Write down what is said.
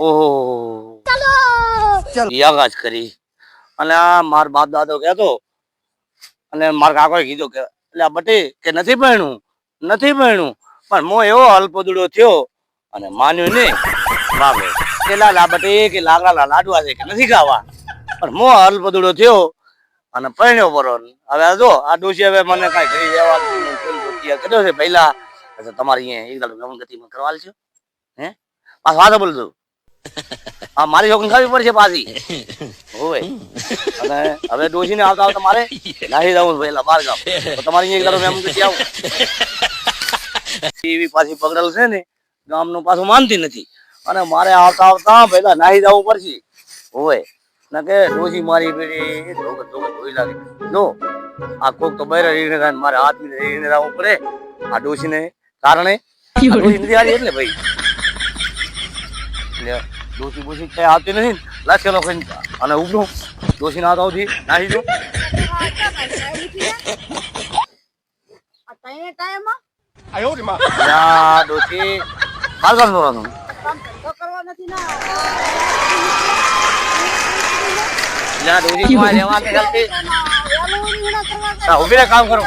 ઓહો ચલો યાગાજ કરી અને આ માર બાપ દાદો કહેતો અને મારા કાકોએ કીધું કે એટલે આ બટી કે નથી પરણ્યું પણ મો એવો અલ્પદુડો થયો અને માન્યું નહીં બાપે કે લાલા બટી કે લાકડા લાડવા છે કે નથી ખાવા પણ મો અલ્પદુડો થયો અને પરણ્યો પરો હવે જો આ ડોશી હવે મને કઈ કરી દેવા કર્યો છે પહેલા તમારી અહીંયા એક દાડો ગમગતીમાં કરવા છે હે પાછ વાત બોલજો હા મારી છોકરી ખાવી પડશે પાછી હોય અને હવે ડોશીને આવતા આવતા મારે નાહી જવું પહેલા બાર ગામ તો તમારી એક દાડો મેં આવું એવી પાછી પકડેલ છે ને ગામનું પાછું માનતી નથી અને મારે આવતા આવતા પહેલા નાહી જવું પડશે હોય ના કે ડોશી મારી પેલી ધોઈ લાગે જો આ કોક તો બહાર રહીને થાય મારે હાથ રહીને જવું પડે આ ડોશીને કારણે નથી હારી એટલે ભાઈ ડોશી બોશી કઈ આવતી નથી લાખેલો કઈ અને ઉભરું ડોશી ના આવતી નાહી જો ડોશી હાલ કામ કરવાનું ડોશી રેવા ઉભી કામ કરો